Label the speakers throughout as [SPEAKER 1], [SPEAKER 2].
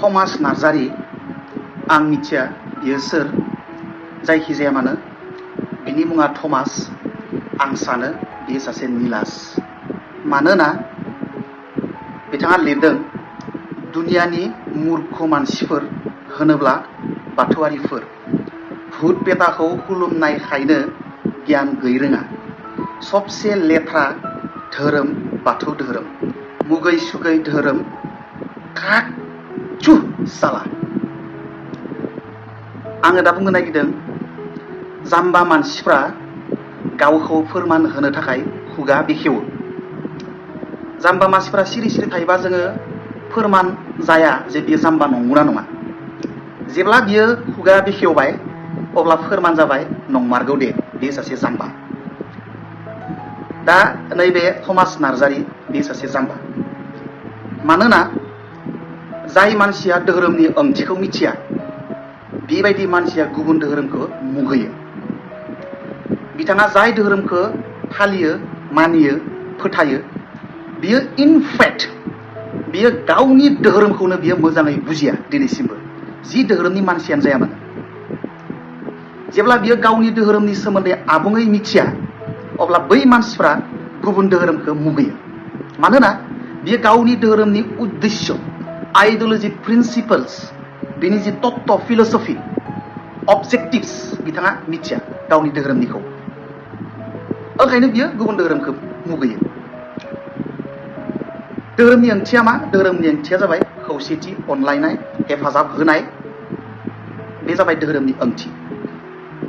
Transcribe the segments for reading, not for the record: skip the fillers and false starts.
[SPEAKER 1] Thomas Narzary आं मिथिया बियो सोर जायखिजाया मानो बिनि मुङा थमास आं सानो बियो सासे निलास मानोना बिथाङा लिरदों दुनियानि मूर्ख मानसिफोर होनोब्ला बाथौआरिफोर भुट पेटाखौ खुलुमनायखायनो गियान गैरोङा सबसे लेथ्रा धोरोम बाथौ धोरोम मुगै सुगै धोरोम काचु साला आङो दा बुंनो नागिरदों जाम्बा मानसिफ्रा गावखौ फोरमान होनो थाखाय खुगा बेखेवो जाम्बा मानसिफ्रा सिरि सिरि थायोबा जोङो फोरमान जाया जे बियो जाम्बा नंगौना नङा जेब्ला बियो खुगा बेखेवबाय अब्ला फोरमान जाबाय नंमारगौ दे बे सासे जाम्बा दा नैबे थमास नार्जारी बे सासे जाम्बा मानोना जाय मानसिया धोरोमनि ओंथिखौ मिथिया बेबायदि मानसिया गुबुन धोरोमखौ मुगैयो बिथाङा जाय धोरोमखौ फालियो मानियो फोथायो बियो इनफेक्ट बियो गावनि धोरोमखौनो बियो मोजाङै बुजिया दिनैसिमबो जि धोरोमनि मानसियानो जाया मानो जेब्ला बियो गावनि धोरोमनि सोमोन्दै आबुङै मिथिया अब्ला बै मानसिफ्रा गुबुन धोरोमखौ मुगैयो मानोना बियो गावनि धोरोमनि उद्देश्य आइडियोलॉजी प्रिन्सिपल्स बिनि जि तत्व फिलसफी अबजेक्टिव्स बिथाङा मिथिया गावनि धोरोमनिखौ ओंखायनो बियो गुबुन धोरोमखौ मुगैयो धोरोमनि ओंथिया मा धोरोमनि ओंथिया जाबाय खौसेथि अनलायनाय हेफाजाब होनाय बे जाबाय धोरोमनि ओंथि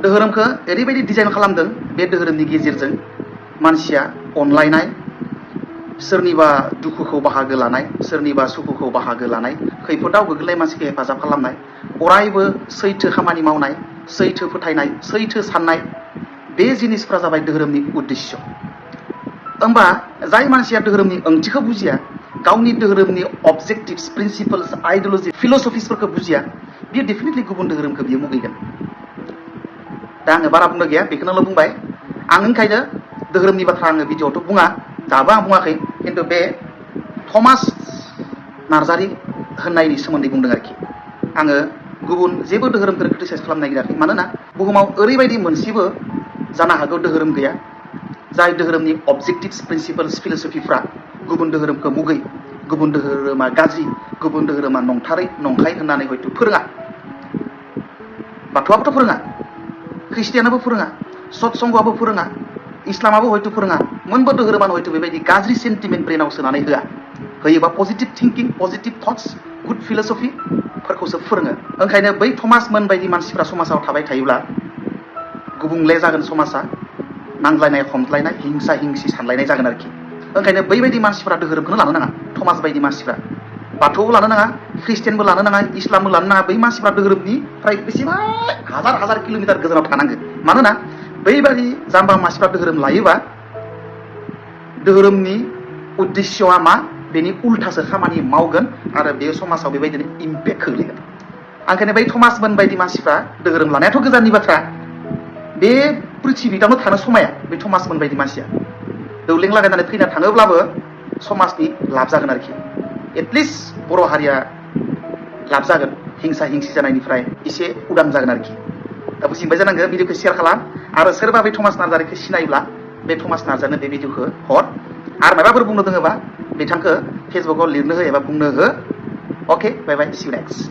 [SPEAKER 1] धोरोमखौ ओरैबायदि डिजाइन खालामदों बे धोरोमनि गेजेरजों मानसिया अनलायनाय सोरनिबा दुखुखौ बाहागो लानाय सोरनिबा सुखुखौ बाहागो लानाय खैफोदाव गोग्लैनाय मानसिखौ हेफाजाब खालामनाय अरायबो सैथो खामानि मावनाय सैथो फोथायनाय सैथो साननाय बे जिनिसफ्रा जाबाय धोरोमनि उद्देश्य होमबा जाय मानसिया धोरोमनि ओंथिखौ बुजिया गावनि धोरोमनि अबजेक्टिव्स प्रिन्सिपल्स आइडियोलॉजी फिलसफिसफोरखौ बुजिया बियो डेफिनेटलि गुबुन धोरोमखौ बियो मुगैगोन दा आङो बारा बुंनो गैया बेखौनोल' बुंबाय आं ओंखायनो धोरोमनि बाथ्रा आङो भिडिअआवथ' बुङा दाबो आं बुङाखै खिन्थु बे थमास नार्जारी होननायनि सोमोन्दै बुंदों आरोखि आङो गुबुन जेबो धोरोमखौ क्रिटिसाइज खालामनो नागिराखै मानोना बुहुमाव ओरैबायदि मोनसेबो जानो हागौ धोरोम गैया जाय धोरोमनि अबजेक्टिव्स प्रिन्सिपल्स फिलसफिफ्रा गुबुन धोरोमखौ मुगै गुबुन धोरोमा गाज्रि गुबुन धोरोमा नंथारै नंखाय होननानै हयथ' फोरोङा बाथौआबोथ' फोरोङा ख्रिस्टियानाबो फोरोङा सत्संगआबो फोरोङा इस्लामाबो हयथ' फोरोङा मोनबो धोरोमानो हयथ' बेबायदि गाज्रि सेन्टिमेन्ट ब्रेनाव सोनानै होयोबा positive thinking positive thoughts good फिलसफिफोरखौसो फोरोङो ओंखायनो बै थमास मोन बायदि मानसिफ्रा समाजाव थाबाय थायोब्ला गुबुंले जागोन समाजा नांज्लायनाय खमज्लायनाय हिंसा हिंसि सानलायनाय जागोन आरोखि ओंखायनो बैबायदि मानसिफ्रा धोरोमखौनो लानो नाङा थमास बायदि मानसिफ्रा बाथौबो लानो नाङा ख्रिस्टियानबो लानो नाङा इस्लामबो लानो नाङा बै मानसिफ्रा धोरोमनिफ्राय बेसेबा हाजार हाजार किल'मिटार गोजानाव थानांगोन मानोना बैबायदि जाम्बा मानसिफ्रा धोरोम लायोबा धोरोमनि उद्देश्यआ मा बेनि उल्थासो खामानि मावगोन आरो बे समाजाव बेबायदिनो इम्पेक्ट खोख्लैगोन ओंखायनो बै थमास मोन बायदि मानसिफ्रा धोरोम लानायाथ' गोजाननि बाथ्रा बे पृथिबीयावनो थानो समाया बे थमास मोन बायदि मानसिया दौलें लागायनानै थैना थाङोब्लाबो समाजनि लाब जागोन आरोखि एटलिस्ट बर' हारिया लाब जागोन हिंसा हिंसि जानायनिफ्राय एसे उदां जागोन आरोखि दा बुजिबाय जानांगौ भिडिअखौ शेयार खालाम आरो सोरबा बे थमास नार्जारीखौ सिनायोब्ला बे थमास नार्जारीनो बे भिडिअखौ हर आरो माबाफोर बुंनो दङोबा बिथांखौ फेसबुकाव लिरनो हो एबा बुंनो हो अके बाय बाय सी यू नेक्स्ट